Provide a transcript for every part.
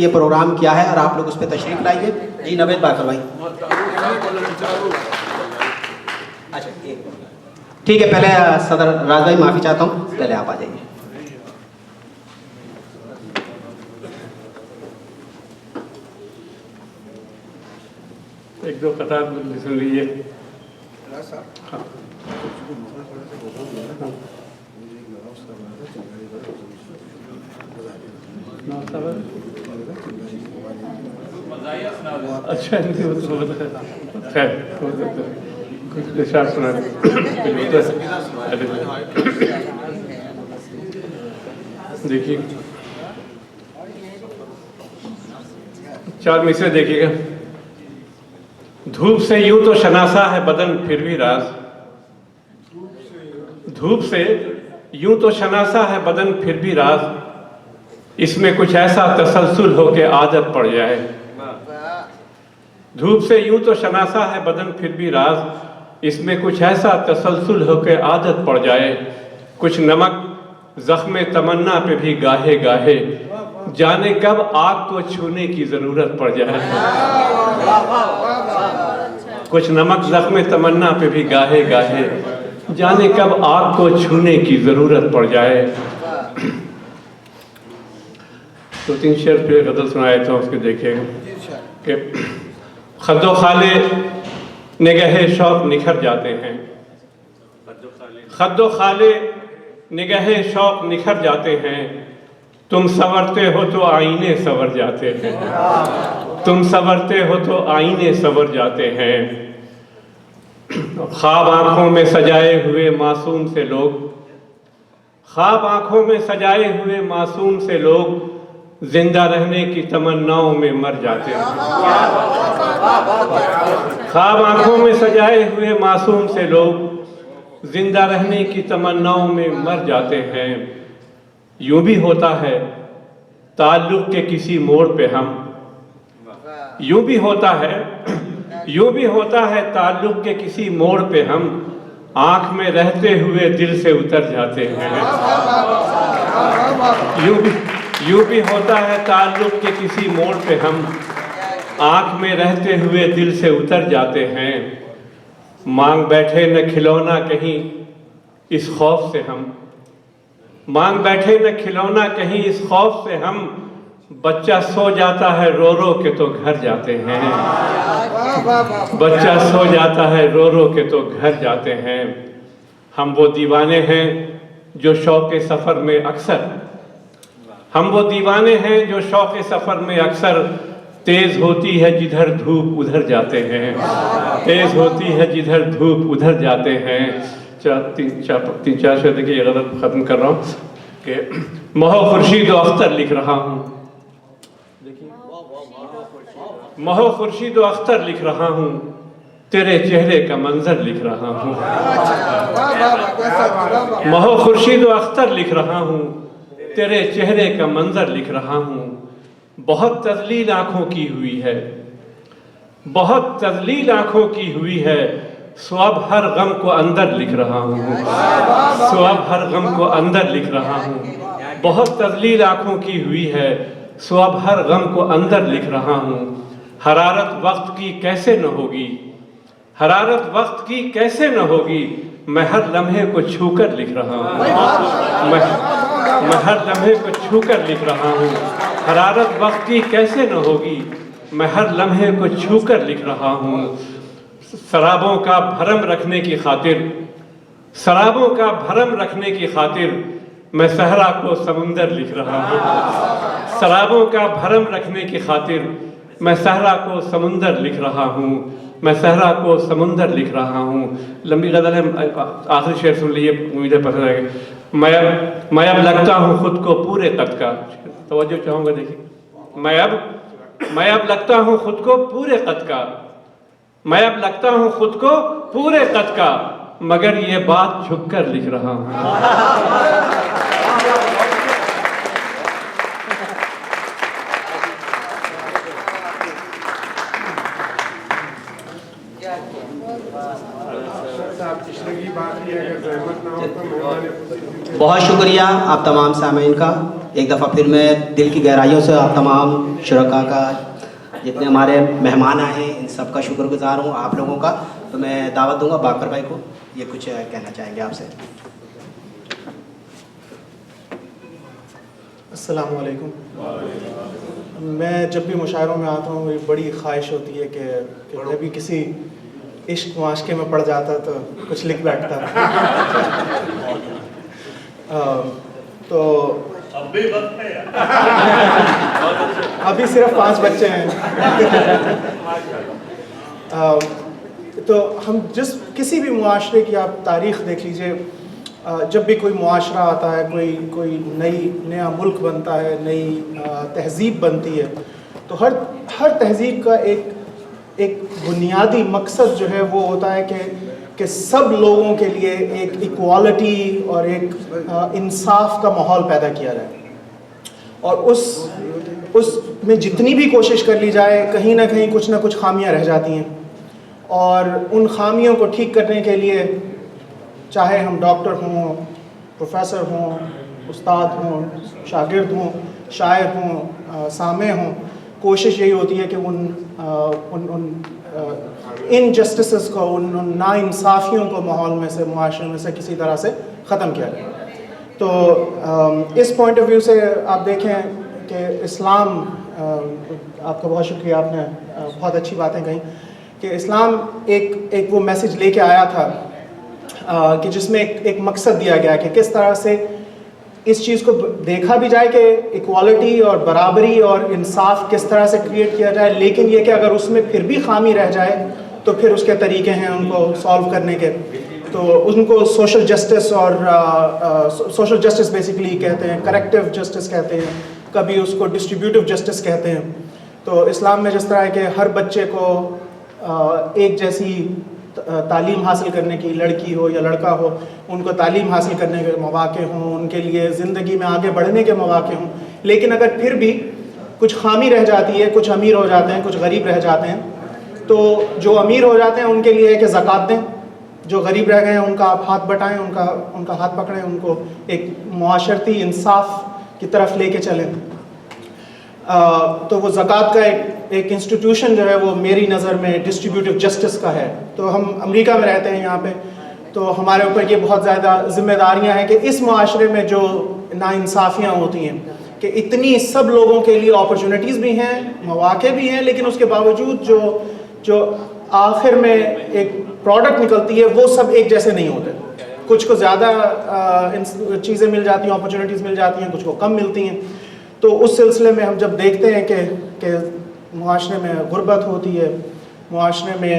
یہ پروگرام کیا ہے اور آپ لوگ اس پہ تشریف لائیے. جی نوید بھائی فرمائیں. اچھا ٹھیک ہے, پہلے صدر راز بھائی معافی چاہتا ہوں, پہلے آپ آ جائیے. ایک دو قطار سن لیجیے. اچھا خیر سنا دیکھیے 4 مصرے دیکھیے گا. دھوپ سے یوں تو شناسا ہے بدن پھر بھی راز, دھوپ سے یوں تو شناسا ہے بدن پھر بھی راز, اس میں کچھ ایسا تسلسل ہو کہ عادت پڑ جائے. دھوپ سے یوں تو شناسا ہے بدن پھر بھی راز, اس میں کچھ ایسا تسلسل ہو کہ عادت پڑ جائے. کچھ نمک زخم تمنا پہ بھی گاہے گاہے, جانے کب آگ کو چھونے کی ضرورت پڑ جائے. کچھ نمک زخم تمنا پہ بھی گاہے گاہے, جانے کب آگ کو چھونے کی ضرورت پڑ جائے. 2-3 شعر پہ غزل سنائے تھا, اس کے دیکھیے گا کہ خد و خالے نگہ شوق نکھر جاتے ہیں, خد و خالے نگہ شوق نکھر جاتے ہیں, تم سنورتے ہو تو آئینے سنور جاتے ہیں, تم سنورتے ہو تو آئینے سنور جاتے ہیں. خواب آنکھوں میں سجائے ہوئے معصوم سے لوگ, خواب آنکھوں میں سجائے ہوئے معصوم سے لوگ, زندہ رہنے کی تمناؤں میں مر جاتے ہیں. خواب آنکھوں میں سجائے ہوئے معصوم سے لوگ, زندہ رہنے کی تمناؤں میں مر جاتے ہیں. یوں بھی ہوتا ہے تعلق کے کسی موڑ پہ ہم, یوں بھی ہوتا ہے, یوں بھی ہوتا ہے تعلق کے کسی موڑ پہ ہم, آنکھ میں رہتے ہوئے دل سے اتر جاتے ہیں. یوں بھی ہوتا ہے تعلق کے کسی موڑ پہ ہم, آنکھ میں رہتے ہوئے دل سے اتر جاتے ہیں. مانگ بیٹھے نہ کھلونا کہیں اس خوف سے ہم, مانگ بیٹھے نہ کھلونا کہیں اس خوف سے ہم, بچہ سو جاتا ہے رو رو کے تو گھر جاتے ہیں. بچہ سو جاتا ہے رو رو کے تو گھر جاتے ہیں. ہم وہ دیوانے ہیں جو شوق سفر میں اکثر, ہم وہ دیوانے ہیں جو شوق سفر میں اکثر, تیز ہوتی ہے جدھر دھوپ ادھر جاتے ہیں, تیز ہوتی ہے جدھر دھوپ ادھر جاتے ہیں. 3-4 شعر دیکھیے, یہ غزل ختم کر رہا ہوں کہ مہو خورشید و اختر لکھ رہا ہوں, مہو خورشید و اختر لکھ رہا ہوں, تیرے چہرے کا منظر لکھ رہا ہوں. مہو خورشید و اختر لکھ رہا ہوں, تیرے چہرے کا منظر لکھ رہا ہوں. بہت تذلیل آنکھوں کی ہوئی ہے, بہت تذلیل آنکھوں کی ہوئی ہے, سو اب ہر غم کو اندر لکھ رہا ہوں, سو اب ہر غم کو اندر لکھ رہا ہوں. بہت تذلیل آنکھوں کی ہوئی ہے, سو اب ہر غم کو اندر لکھ رہا ہوں. حرارت وقت کی کیسے نہ ہوگی, حرارت وقت کی کیسے نہ ہوگی, میں ہر لمحے کو چھو کر لکھ رہا ہوں, میں ہر لمحے کو چھو کر لکھ رہا ہوں. حرارت وقت کی کیسے نہ ہوگی, میں ہر لمحے کو چھو کر لکھ رہا ہوں. سرابوں کا بھرم رکھنے کی خاطر, سرابوں کا بھرم رکھنے کی خاطر, میں صحرا کو سمندر لکھ رہا ہوں. سرابوں کا بھرم رکھنے کی خاطر, میں صحرا کو سمندر لکھ رہا ہوں, میں صحرا کو سمندر لکھ رہا ہوں. لمبی غزل ہے, آخری شعر سن لیجیے, امید ہے پسند آئے گا. میں اب لگتا ہوں خود کو پورے قد کا, توجہ چاہوں گا دیکھیے. میں اب لگتا ہوں خود کو پورے قد کا, میں اب لگتا ہوں خود کو پورے قد کا, مگر یہ بات چھپ کر لکھ رہا ہوں. بہت شکریہ آپ تمام سامعین کا. ایک دفعہ پھر میں دل کی گہرائیوں سے آپ تمام شرکا کا، جتنے ہمارے مہمان آئے ہیں، ان سب کا شکر گزار ہوں، آپ لوگوں کا. تو میں دعوت دوں گا باقر بھائی کو، یہ کچھ کہنا چاہیں گے آپ سے. السلام علیکم. میں جب بھی مشاعروں میں آتا ہوں، ایک بڑی خواہش ہوتی ہے کہ میں بھی کسی عشق معاشقے میں پڑ جاتا تو کچھ لکھ بیٹھتا. تو ابھی صرف 5 بچے ہیں. تو ہم کسی بھی معاشرے کی آپ تاریخ دیکھ لیجئے، جب بھی کوئی معاشرہ آتا ہے، کوئی نیا ملک بنتا ہے، نئی تہذیب بنتی ہے، تو ہر تہذیب کا ایک بنیادی مقصد جو ہے وہ ہوتا ہے کہ سب لوگوں کے لیے ایک ایکوالٹی اور ایک انصاف کا ماحول پیدا کیا جائے. اور اس میں جتنی بھی کوشش کر لی جائے، کہیں نہ کہیں کچھ نہ کچھ خامیاں رہ جاتی ہیں، اور ان خامیوں کو ٹھیک کرنے کے لیے چاہے ہم ڈاکٹر ہوں، پروفیسر ہوں، استاد ہوں، شاگرد ہوں، شاعر ہوں، سامع ہوں، کوشش یہی ہوتی ہے کہ ان جسٹسز کو، ان ناانصافیوں کو ماحول میں سے، معاشرے میں سے کسی طرح سے ختم کیا جائے. تو اس پوائنٹ آف ویو سے آپ دیکھیں کہ اسلام، آپ کا بہت شکریہ، آپ نے بہت اچھی باتیں کہیں کہ اسلام ایک وہ میسج لے کے آیا تھا کہ جس میں ایک مقصد دیا گیا کہ کس طرح سے اس چیز کو دیکھا بھی جائے کہ ایکوالٹی اور برابری اور انصاف کس طرح سے کریٹ کیا جائے، لیکن یہ کہ اگر اس میں پھر بھی خامی رہ جائے تو پھر اس کے طریقے ہیں ان کو سالو کرنے کے. تو ان کو سوشل جسٹس، اور سوشل جسٹس بیسیکلی کہتے ہیں، کریکٹیو جسٹس کہتے ہیں، کبھی اس کو ڈسٹریبیوٹیو جسٹس کہتے ہیں. تو اسلام میں جس طرح ہے کہ ہر بچے کو ایک جیسی تعلیم حاصل کرنے کی، لڑکی ہو یا لڑکا ہو، ان کو تعلیم حاصل کرنے کے مواقع ہوں، ان کے لیے زندگی میں آگے بڑھنے کے مواقع ہوں. لیکن اگر پھر بھی کچھ خامی رہ جاتی ہے، کچھ امیر ہو جاتے ہیں، کچھ غریب رہ جاتے ہیں، تو جو امیر ہو جاتے ہیں ان کے لیے ہے کہ زکوٰۃ دیں، جو غریب رہ گئے ہیں ان کا آپ ہاتھ بٹائیں، ان کا ہاتھ پکڑیں، ان کو ایک معاشرتی انصاف کی طرف لے کے چلیں. تو وہ زکوٰۃ کا ایک انسٹیٹیوشن جو ہے وہ میری نظر میں ڈسٹریبیوٹیو جسٹس کا ہے. تو ہم امریکہ میں رہتے ہیں یہاں پہ، تو ہمارے اوپر یہ بہت زیادہ ذمہ داریاں ہیں کہ اس معاشرے میں جو ناانصافیاں ہوتی ہیں، کہ اتنی سب لوگوں کے لیے اپرچونٹیز بھی ہیں، مواقع بھی ہیں، لیکن اس کے باوجود جو آخر میں ایک پروڈکٹ نکلتی ہے وہ سب ایک جیسے نہیں ہوتے. کچھ کو زیادہ چیزیں مل جاتی ہیں، اپرچونٹیز مل جاتی ہیں، کچھ کو کم ملتی ہیں. تو اس سلسلے میں ہم جب دیکھتے ہیں کہ معاشرے میں غربت ہوتی ہے، معاشرے میں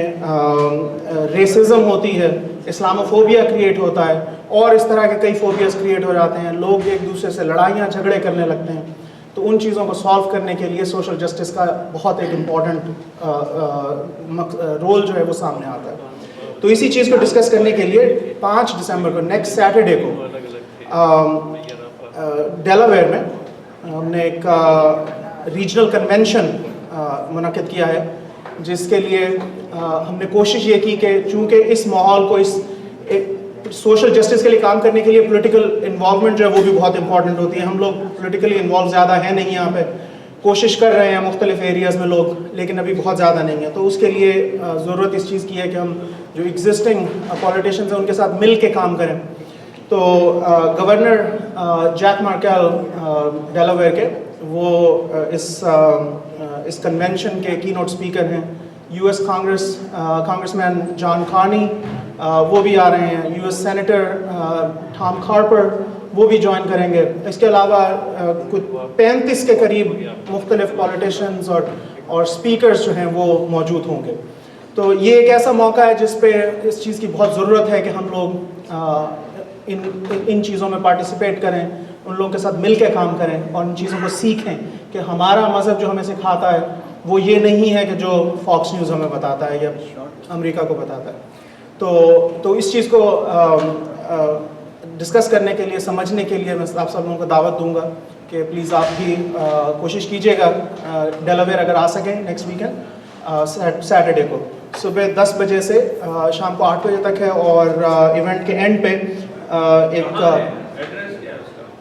ریسزم ہوتی ہے، اسلاموفوبیا کریٹ ہوتا ہے، اور اس طرح کے کئی فوبیاز کریٹ ہو جاتے ہیں، لوگ ایک دوسرے سے لڑائیاں جھگڑے کرنے لگتے ہیں. تو ان چیزوں کو سالو کرنے کے لیے سوشل جسٹس کا بہت ایک امپورٹنٹ رول جو ہے وہ سامنے آتا ہے. تو اسی چیز کو ڈسکس کرنے کے لیے 5 دسمبر کو، نیکسٹ سیٹرڈے کو، ڈیلاویئر میں ہم نے ایک ریجنل کنونشن منعقد کیا ہے، جس کے لیے ہم نے کوشش یہ کی کہ چونکہ اس ماحول کو، اس سوشل جسٹس کے لیے کام کرنے کے لیے پولیٹیکل انوالومنٹ جو ہے وہ بھی بہت امپورٹنٹ ہوتی ہے. ہم لوگ پولیٹیکلی انوالو زیادہ ہیں نہیں یہاں پہ، کوشش کر رہے ہیں مختلف ایریاز میں لوگ، لیکن ابھی بہت زیادہ نہیں ہے. تو اس کے لیے ضرورت اس چیز کی ہے کہ ہم جو ایگزسٹنگ پولیٹیشینز ہیں ان کے ساتھ مل کے کام کریں. تو گورنر جیک مارکیل ڈیلاویئر کے، وہ اس کنونشن کے کی نوٹ اسپیکر ہیں. یو ایس کانگریس مین جان کارنی وہ بھی آ رہے ہیں. یو ایس سینیٹر ٹام کارپر وہ بھی جوائن کریں گے. اس کے علاوہ کچھ 35 کے قریب مختلف پولیٹیشینز اور اسپیکرز جو ہیں وہ موجود ہوں گے. تو یہ ایک ایسا موقع ہے جس پہ اس چیز کی بہت ضرورت ہے کہ ہم لوگ ان چیزوں میں پارٹیسپیٹ کریں، ان لوگوں کے ساتھ مل کے کام کریں، اور ان چیزوں کو سیکھیں کہ ہمارا مذہب جو ہمیں سکھاتا ہے وہ یہ نہیں ہے کہ جو فاکس نیوز ہمیں بتاتا ہے یا امریکہ کو بتاتا ہے. تو اس چیز کو ڈسکس کرنے کے لیے، سمجھنے کے لیے میں آپ سب لوگوں کو دعوت دوں گا کہ پلیز آپ بھی کوشش کیجیے گا ڈیلاویئر اگر آ سکیں نیکسٹ ویکینڈ سیٹرڈے کو صبح 10 بجے سے شام کو 8 بجے تک ہے. اور ایونٹ کے اینڈ پہ ایک